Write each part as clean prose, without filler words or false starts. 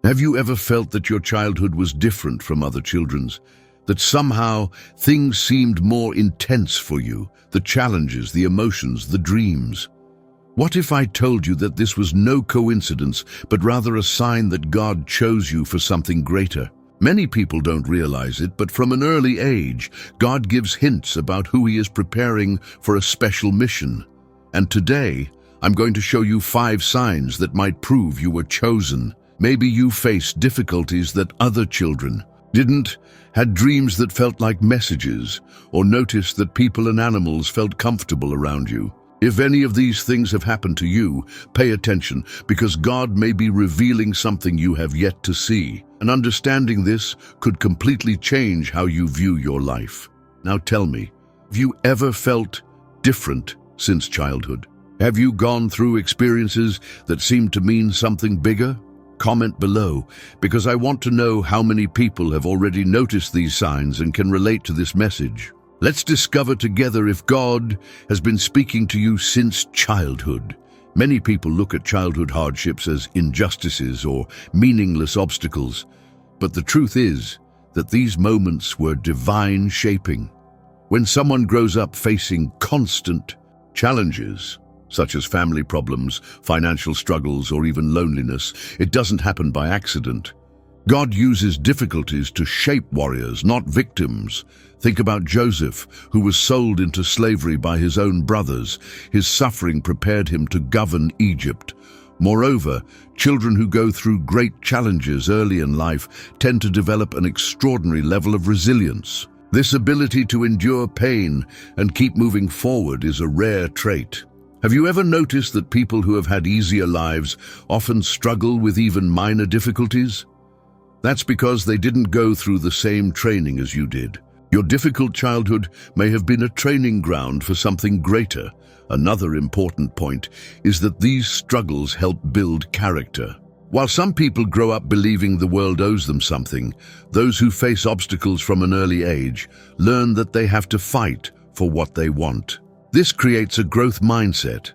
Have you ever felt that your childhood was different from other children's? That somehow things seemed more intense for you, the challenges, the emotions, the dreams? What if I told you that this was no coincidence, but rather a sign that God chose you for something greater? Many people don't realize it, but from an early age, God gives hints about who He is preparing for a special mission. And today, I'm going to show you 5 signs that might prove you were chosen. Maybe you face difficulties that other children didn't, had dreams that felt like messages, or noticed that people and animals felt comfortable around you. If any of these things have happened to you, pay attention, because God may be revealing something you have yet to see. And understanding this could completely change how you view your life. Now tell me, have you ever felt different since childhood? Have you gone through experiences that seem to mean something bigger? Comment below, because I want to know how many people have already noticed these signs and can relate to this message. Let's discover together if God has been speaking to you since childhood. Many people look at childhood hardships as injustices or meaningless obstacles, but the truth is that these moments were divine shaping. When someone grows up facing constant challenges, such as family problems, financial struggles, or even loneliness, it doesn't happen by accident. God uses difficulties to shape warriors, not victims. Think about Joseph, who was sold into slavery by his own brothers. His suffering prepared him to govern Egypt. Moreover, children who go through great challenges early in life tend to develop an extraordinary level of resilience. This ability to endure pain and keep moving forward is a rare trait. Have you ever noticed that people who have had easier lives often struggle with even minor difficulties? That's because they didn't go through the same training as you did. Your difficult childhood may have been a training ground for something greater. Another important point is that these struggles help build character. While some people grow up believing the world owes them something, those who face obstacles from an early age learn that they have to fight for what they want. This creates a growth mindset,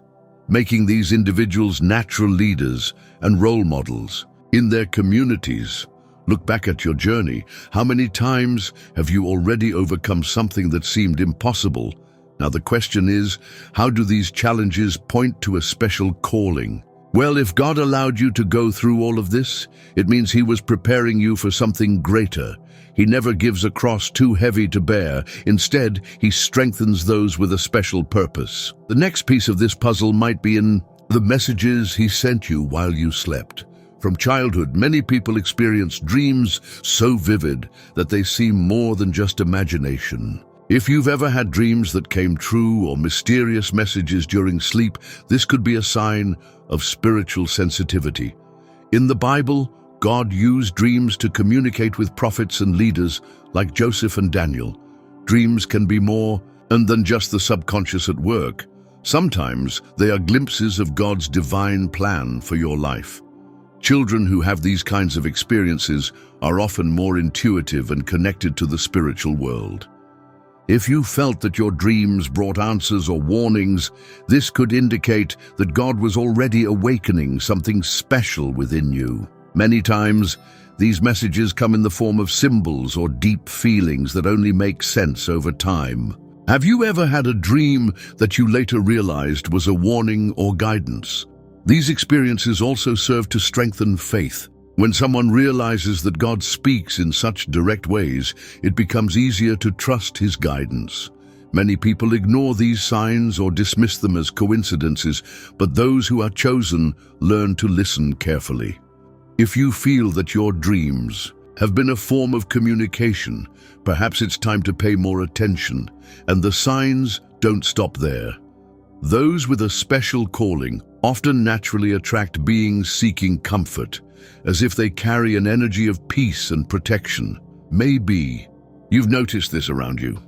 making these individuals natural leaders and role models in their communities. Look back at your journey. How many times have you already overcome something that seemed impossible? Now the question is, how do these challenges point to a special calling? Well, if God allowed you to go through all of this, it means He was preparing you for something greater. He never gives a cross too heavy to bear. Instead, He strengthens those with a special purpose. The next piece of this puzzle might be in the messages He sent you while you slept. From childhood, many people experience dreams so vivid that they seem more than just imagination. If you've ever had dreams that came true or mysterious messages during sleep, this could be a sign of spiritual sensitivity. In the Bible, God used dreams to communicate with prophets and leaders like Joseph and Daniel. Dreams can be more than just the subconscious at work. Sometimes they are glimpses of God's divine plan for your life. Children who have these kinds of experiences are often more intuitive and connected to the spiritual world. If you felt that your dreams brought answers or warnings, this could indicate that God was already awakening something special within you. Many times, these messages come in the form of symbols or deep feelings that only make sense over time. Have you ever had a dream that you later realized was a warning or guidance? These experiences also serve to strengthen faith. When someone realizes that God speaks in such direct ways, it becomes easier to trust His guidance. Many people ignore these signs or dismiss them as coincidences, but those who are chosen learn to listen carefully. If you feel that your dreams have been a form of communication, perhaps it's time to pay more attention, and the signs don't stop there. Those with a special calling often naturally attract beings seeking comfort, as if they carry an energy of peace and protection. Maybe you've noticed this around you.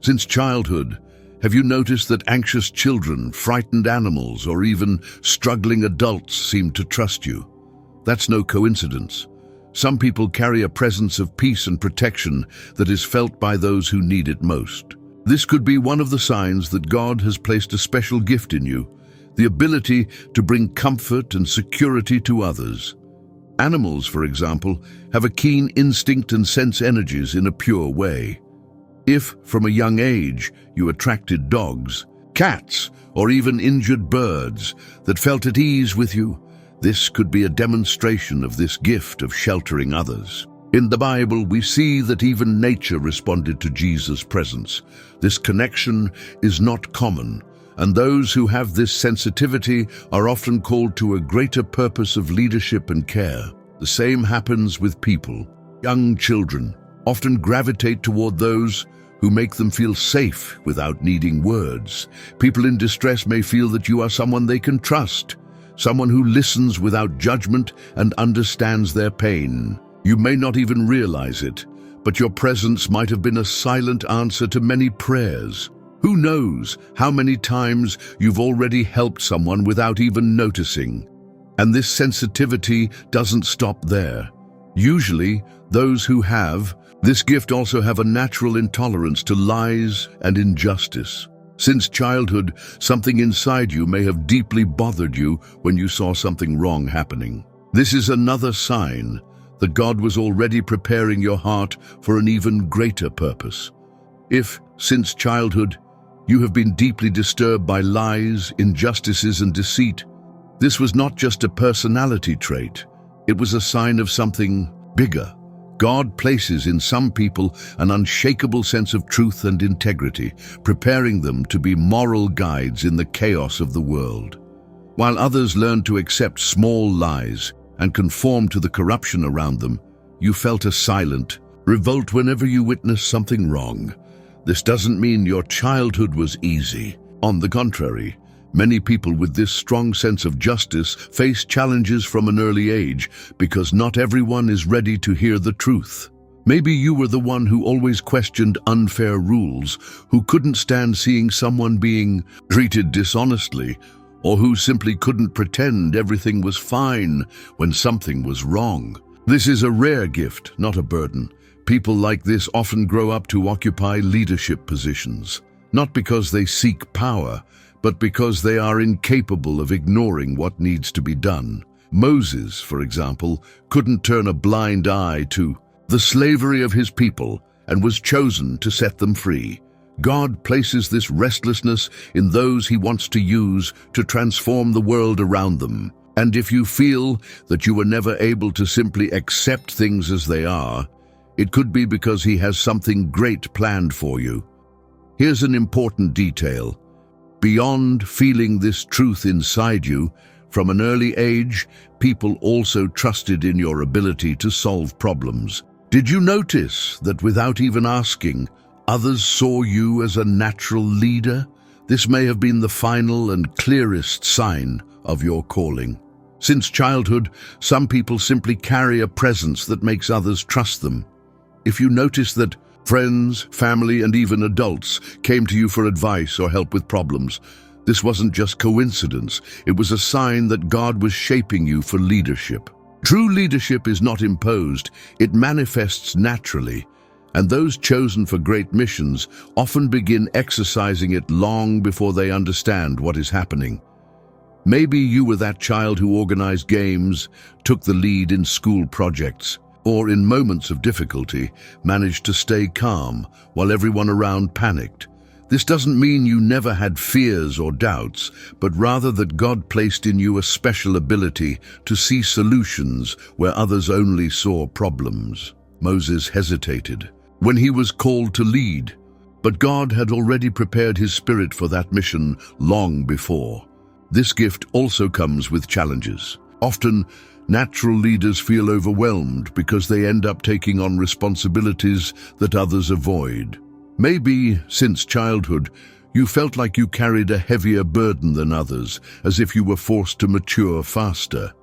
Since childhood, have you noticed that anxious children, frightened animals, or even struggling adults seem to trust you? That's no coincidence. Some people carry a presence of peace and protection that is felt by those who need it most. This could be one of the signs that God has placed a special gift in you, the ability to bring comfort and security to others. Animals, for example, have a keen instinct and sense energies in a pure way. If, from a young age, you attracted dogs, cats, or even injured birds that felt at ease with you, this could be a demonstration of this gift of sheltering others. In the Bible, we see that even nature responded to Jesus' presence. This connection is not common, and those who have this sensitivity are often called to a greater purpose of leadership and care. The same happens with people. Young children often gravitate toward those who make them feel safe without needing words. People in distress may feel that you are someone they can trust, someone who listens without judgment and understands their pain. You may not even realize it, but your presence might have been a silent answer to many prayers. Who knows how many times you've already helped someone without even noticing? And this sensitivity doesn't stop there. Usually, those who have this gift also have a natural intolerance to lies and injustice. Since childhood, something inside you may have deeply bothered you when you saw something wrong happening. This is another sign that God was already preparing your heart for an even greater purpose. If, since childhood, you have been deeply disturbed by lies, injustices, and deceit, this was not just a personality trait, it was a sign of something bigger. God places in some people an unshakable sense of truth and integrity, preparing them to be moral guides in the chaos of the world. While others learn to accept small lies and conform to the corruption around them, you felt a silent revolt whenever you witnessed something wrong. This doesn't mean your childhood was easy. On the contrary, many people with this strong sense of justice face challenges from an early age because not everyone is ready to hear the truth. Maybe you were the one who always questioned unfair rules, who couldn't stand seeing someone being treated dishonestly, or who simply couldn't pretend everything was fine when something was wrong. This is a rare gift, not a burden. People like this often grow up to occupy leadership positions, not because they seek power, but because they are incapable of ignoring what needs to be done. Moses, for example, couldn't turn a blind eye to the slavery of his people and was chosen to set them free. God places this restlessness in those he wants to use to transform the world around them. And if you feel that you were never able to simply accept things as they are, it could be because he has something great planned for you. Here's an important detail. Beyond feeling this truth inside you, from an early age, people also trusted in your ability to solve problems. Did you notice that without even asking, others saw you as a natural leader? This may have been the final and clearest sign of your calling. Since childhood, some people simply carry a presence that makes others trust them. If you notice that friends, family, and even adults came to you for advice or help with problems, this wasn't just coincidence. It was a sign that God was shaping you for leadership. True leadership is not imposed, it manifests naturally, and those chosen for great missions often begin exercising it long before they understand what is happening. Maybe you were that child who organized games, took the lead in school projects, or in moments of difficulty, managed to stay calm while everyone around panicked. This doesn't mean you never had fears or doubts, but rather that God placed in you a special ability to see solutions where others only saw problems. Moses hesitated when he was called to lead, but God had already prepared his spirit for that mission long before. This gift also comes with challenges. Often, natural leaders feel overwhelmed because they end up taking on responsibilities that others avoid. Maybe, since childhood, you felt like you carried a heavier burden than others, as if you were forced to mature faster.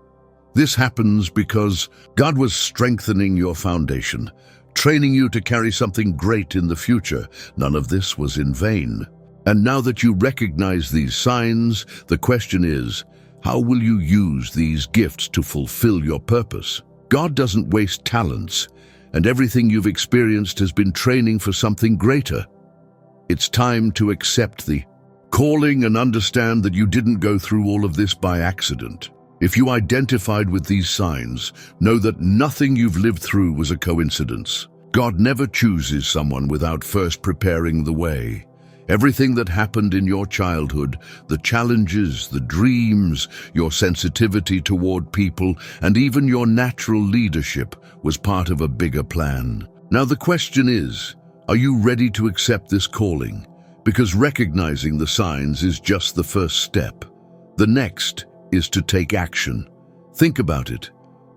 This happens because God was strengthening your foundation, training you to carry something great in the future. None of this was in vain. And now that you recognize these signs, the question is, how will you use these gifts to fulfill your purpose? God doesn't waste talents, and everything you've experienced has been training for something greater. It's time to accept the calling and understand that you didn't go through all of this by accident. If you identified with these signs, know that nothing you've lived through was a coincidence. God never chooses someone without first preparing the way. Everything that happened in your childhood, the challenges, the dreams, your sensitivity toward people, and even your natural leadership was part of a bigger plan. Now the question is, are you ready to accept this calling? Because recognizing the signs is just the first step. The next is to take action. Think about it.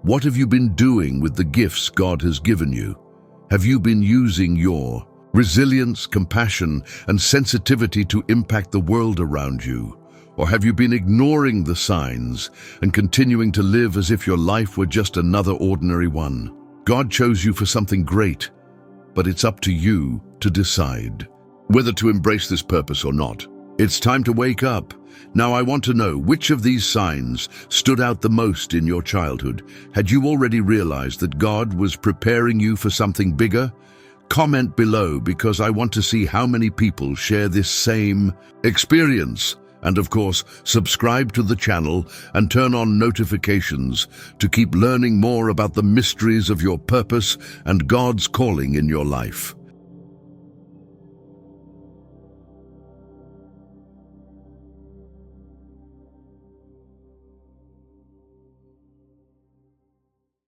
What have you been doing with the gifts God has given you? Have you been using your resilience, compassion, and sensitivity to impact the world around you? Or have you been ignoring the signs and continuing to live as if your life were just another ordinary one? God chose you for something great, but it's up to you to decide whether to embrace this purpose or not. It's time to wake up. Now I want to know, which of these signs stood out the most in your childhood? Had you already realized that God was preparing you for something bigger? Comment below, because I want to see how many people share this same experience. And of course, subscribe to the channel and turn on notifications to keep learning more about the mysteries of your purpose and God's calling in your life.